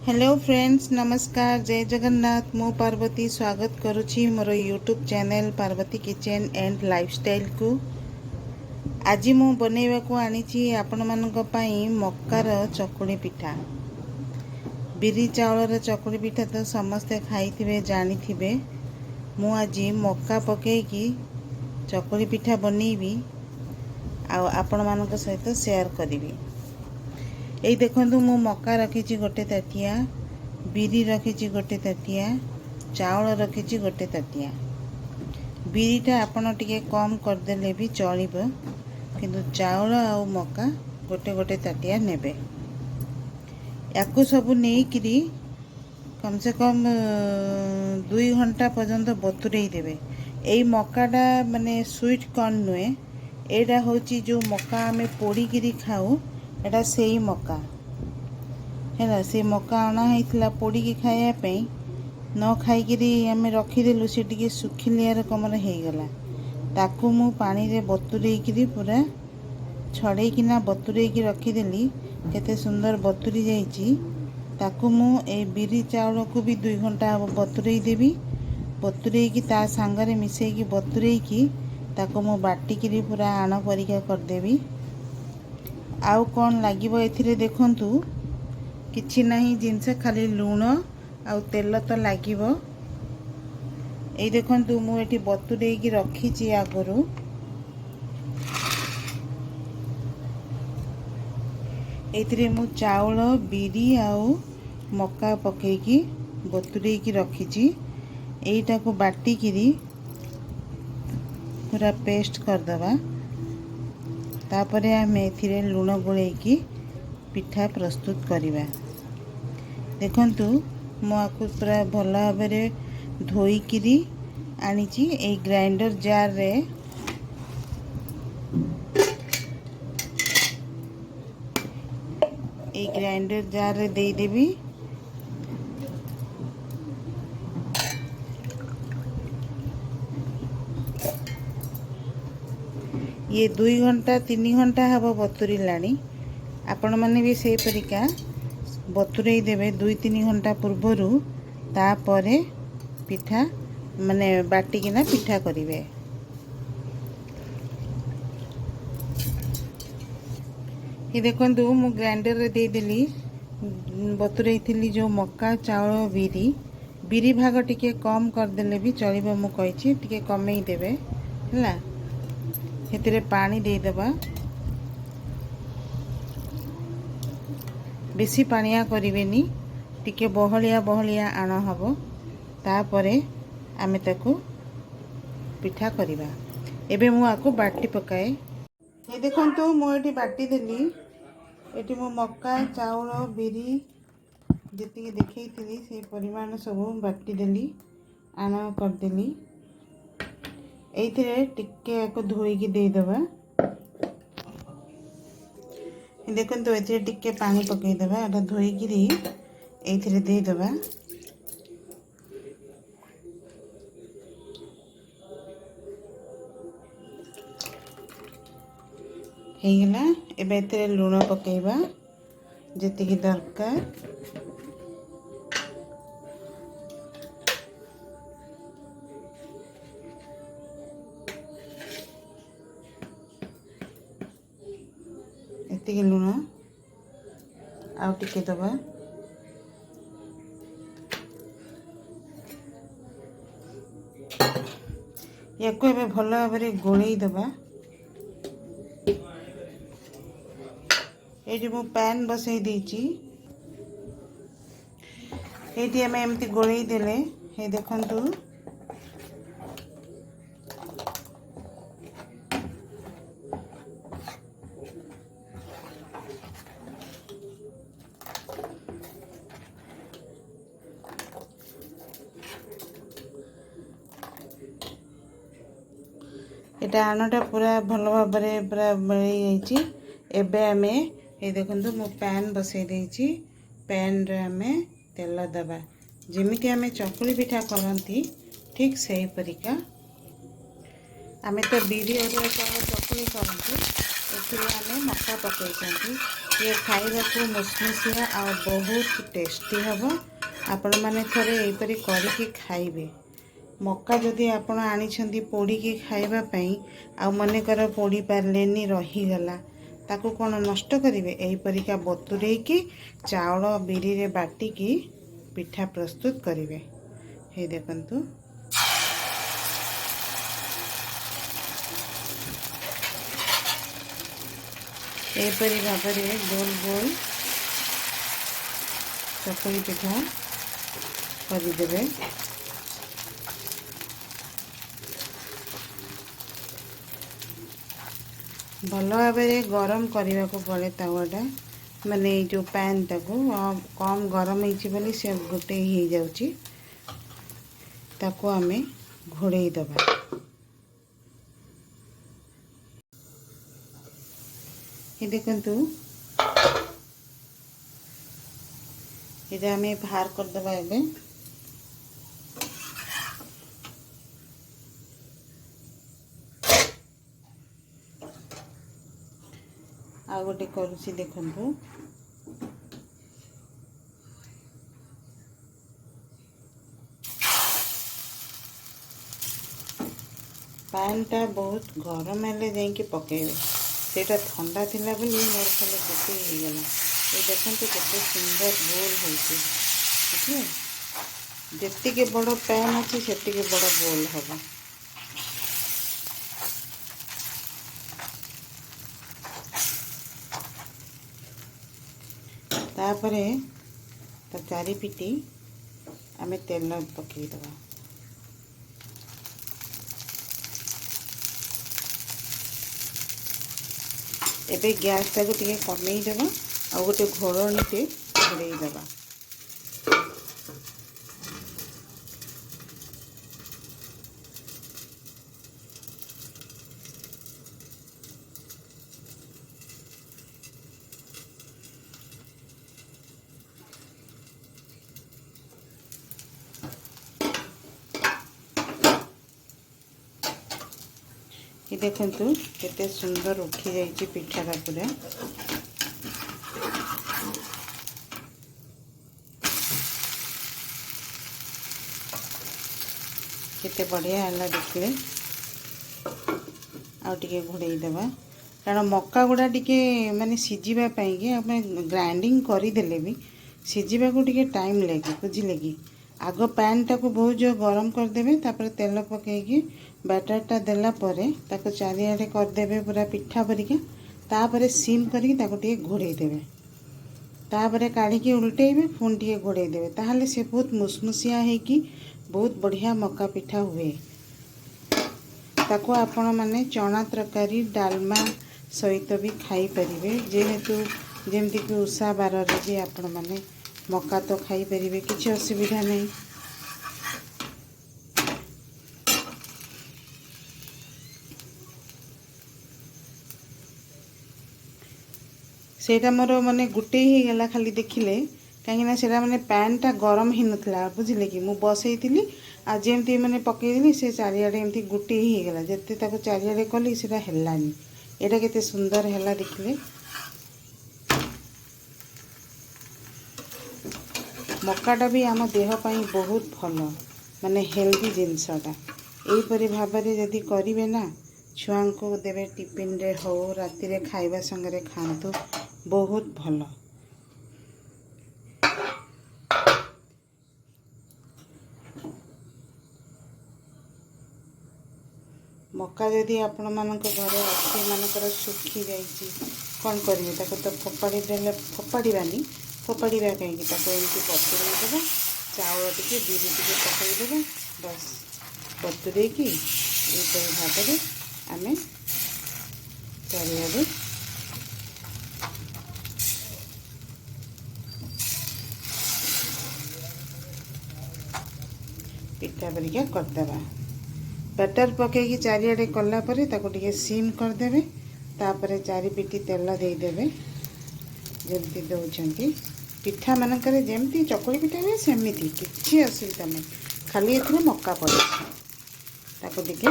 Hello friends, नमस्कार, जय जगन्नाथ। मु पार्वती स्वागत करुछि मोर YouTube channel Parvati kitchen and lifestyle को। आज मु बनैवा को आनिछि आपण मानक पई मक्कार चकुली पिठा। बिरी चावलर चकुली पिठा तो समस्ते खाइथिबे जानिथिबे। मु आज मक्का पकेकी चकुली पिठा बनैबी आ आपण मानक सहित शेयर करिवि। এই দেখন্তু ମୁଁ ମକା ରଖିଛି ଗୋଟେ ତାଟିଆ, ବିରି ରଖିଛି ଗୋଟେ ତାଟିଆ, ଚାଉଳ ରଖିଛି ଗୋଟେ ତାଟିଆ। ବିରିଟା ଆପଣ ଟିକେ କମ୍ କରିଦେଲେ ବି ଚଳିବ, କିନ୍ତୁ ଚାଉଳ ଆଉ ମକା ଗୋଟେ ଗୋଟେ ତାଟିଆ ନେବେ। ୟାକୁ ସବୁ ନେଇକିରି କମ ସେ କମ 2 ଘଣ୍ଟା ପର୍ଯ୍ୟନ୍ତ ବତୁରେଇ ଦେବେ। এই ମକାଟା ମାନେ ସୁଇଟ୍ କର୍ନ ନୁହେଁ, ଏଇଟା ହେଉଛି ଯେଉଁ ମକା ଆମେ ପୋଡ଼ିକିରି ଖାଉ, एटा सेई मका है। से मका अणा होता पोड़ी खाया न खाई आम रखीदेलु, सी टे सुखिलिया रकमर होगला। ताकू मु पानी रे बतुरेकी पूरा छड़ेकिना बतुरेकी रखीदेली। केते सुंदर बतुरी जाइए। ताकू मु ए बिरी चाउल को भी 2 घंटा बतुरेई देवी। बतुरेकी ता सांगरे मिसेकी बतुरेकी ताकू मु बाटिकी पूरा आण परिका करदेवी। आउ कौन लागिबो एथिरे देखंतु, किछि नहीं जिनसे खाली लूण आउ तेल तो लागिबो। एई देखंतु मु एठी बतुरेकी रखीची आगरु। एथिरे मु चाउल बिरी आउ मक्का पकेकी बतुरेकी रखीची। एईटा को बाटिकिरी पूरा पेस्ट करदबा। तापरे आम एथिरे लूण गोलेकी पिठा प्रस्तुत करिबा। देखंतु मु आकु पूरा भल भाव धोईकिरी आनिची। ए ग्राइंडर जार रे दे देबी। ये 2 घंटा 3 घंटा हम बतुरी लानी। आपण मैंने भी से परिका बतुरई देवे 2-3 घंटा पूर्वर। तापरे पिठा माने बाटिकिना पिठा करिवे। ये देखंतु मु ग्राइंडर रे दे देली बतुरई थिली जो मक्का चाउल बिरी भाग टिके कम कर देले भी चलिबो। मु कहिछि टिके कमेई देवे हला। हेतिरे पानी दे दबा। बेसी पानिया करिवेनी, टिके बहलिया बहलिया आण हबो। तापरे आमे ताकू पिठा करिबा। एबे मु आकू बाटी पकाए। ए देखंतु मु एठी बाटी देली। एठी मु मक्का चाउल बिरी जति देखैथिली से परिमाण सब बाटी देली, आण कर देली। एइथिरे टिके को धोईकी दे दबा। देखंतु एथिरे टिके पानी पकई दबा। एटा धोईकी एइथिरे दे दबा। हेगला। एबे एथिरे लूण पकेइबा जतिकी दरकार। एतिके लूण आउ टिके दबा। याको एबे भल भाव गोलई दबा। एठी मु पैन बसई देची। एठी हमें एमती गोलई देले। हे देखंतु एटा आनटा पूरा भल भाव पूरा मिल जाइए। एबे आमे ये देखंतु मु पैन बसई देची। पैन रे आमे तेल दबा। जेमिति आमे चकुली पिठा करंती ठीक सही परिका। आमे तो बिरी और चकुली करंती। एथिरे आमे मक्का पकई छंती। ये खाइबा को मुसमुसिया आ बहुत टेस्टी हम। आपण मैंने थोड़े यहीपरि करके खाइबे। मक्का जदि आपण आनी पोड़िकी खाइबापी आ मनकर पोड़ी पार्लेनी रहीगला ताकू कौन नष्ट करेंगे। यहीपरिका बतुरेकी चाउल बिरी रे बाटिकी पिठा प्रस्तुत करेंगे। हे देखंतु एपरी भाव में गोल गोल चकली पिठा करदे। भल भाव गरम करने को पड़े तावाटा माने जो पैन टाको कम गरम होती से गोटे हो जाऊँगी। ताको आमे घोड़े दबा। ये देखंतु ये आमे बाहर कर दबा। एबे आ गोटे करुची देखंतु पैन टा बहुत गरम हेले जाइए पकेबे। सेटा ठंडा थिला बोली मोर खाली गोटे हो गला। ये देखंतु केते सुंदर गोल होती। देखिए जेतिके बड़ पैन अच्छी सेतिके बड़ गोल हम। तापरे ता चारिपिटी आमे तेल पकई दबा। एबे गैस टाको टिके कमई देबा आ गोटे घोड़णीटे घोड़े देबा। ये देखंतु केते सुंदर उठी जाइए पिठाटा पूरा। केते बढ़िया है देखिए। आउटे घोड़े देवा कारण मक्का गुड़ा टिके माने सिझापी आप ग्राइंडिंग करदेले भी सिझा को टिके टाइम लगे। बुझिले कि आग पैन टाको बहुत जो गरम करदे। तापर तेल पकईकी बैटरटा देला परे ताको चारिआडे करदे पूरा पिठा परिका। तापर सिम करके ताको टिके घोड़े देवे। तापर काढ़ी उल्टेबे पुणी टिके घोड़े देवे। ताहले से बहुत मुसमुसिया होगी बहुत बढ़िया मक्का पिठा हुए। ताको आपण माने चना तरकारी डालमा सहित भी खाई परिवे। जेहेतु जेमती कि उषा बार रे भी आपण माने मक्का तो खाई परिवे किसी असुविधा नहीं। सेटा मोर माने गुटे ही गला खाली देखिले कहीं सेटा माने पैन टा गरम ही नथला। बुझिले कि मु बसईली आ जेमती माने पकईली से चारिआडे एमती गुटे ही गला। जत्ते ताको चारिआडे कली सेटा हेलानी। एटा केते सुंदर हैला देखिले। मक्काटा भी आम देह पाई बहुत भल माने हेल्दी जिनसटा। एहीपरि भाव में जदि करेंगे ना छुआ को देवे टिफिन रे हो राति रे खाइबा संगे खातु बहुत भल। मक्का जदि आपण मानक घरे अच्छे मानकर सुखी जाइए कौन करेंगे ताको तो फोपाड़ी देले फोपाड़ानी फोपाड़ा कहीं एमती बतुरे देवा। चाउल टिके बिरी टिके पकई देवा बस बतुरे की यहीपरि भाव में आमे चारिआडे पिठा परिका करदेवा। बैटर पकईकी चारिआडे कलापर ताको टिके सिम करदे। तापर चारिपिटी तेल देदेवे जमती दौरान पिठा मानकर जमती चकुली पिठा हुए सेमती किसी असुविधा नहीं। खाली ए मक्का पड़े ताको टिके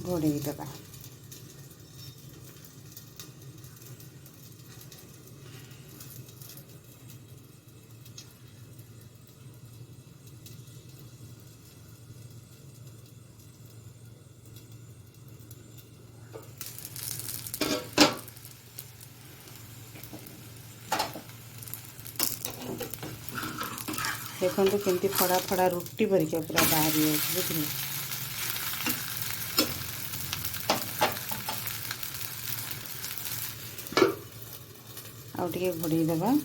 घोड़े देवा। देखो केमती फड़ा फड़ा रुटी परिका पूरा बाहरी बुझे आउ टिके घोड़े देवा।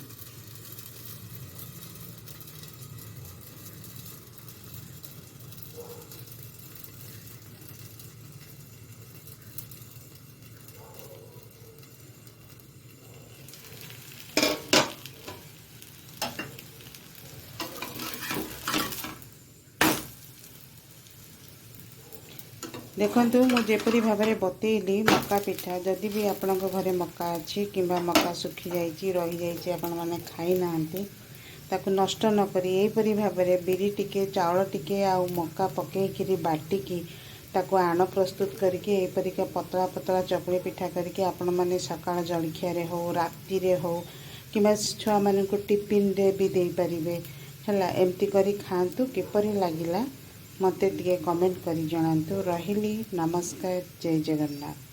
देखंतु मुझेपरी भाव में बतेली मक्का पिठा जदि भी आपण घरे मक्का अच्छी कि मक्का सुखी जाइए रही जाइए आपण मैंने खाई ना ताकू नष्ट न करी एपरी भाव में बिरी टिके चाउल टिके आउ मक्का पकईकि बाटिकी ताकू आण प्रस्तुत करके एपरिका पतला पतला चकुली पिठा करके आपण मैंने सकाळ जलखिया हो राति रे हो कि छुआ मान टिफिन रे भी दे पारिबे हैला एमती करी खातु किपरि लागिला मते टिके कमेंट करी जणांतु। रहिली नमस्कार जय जगन्नाथ।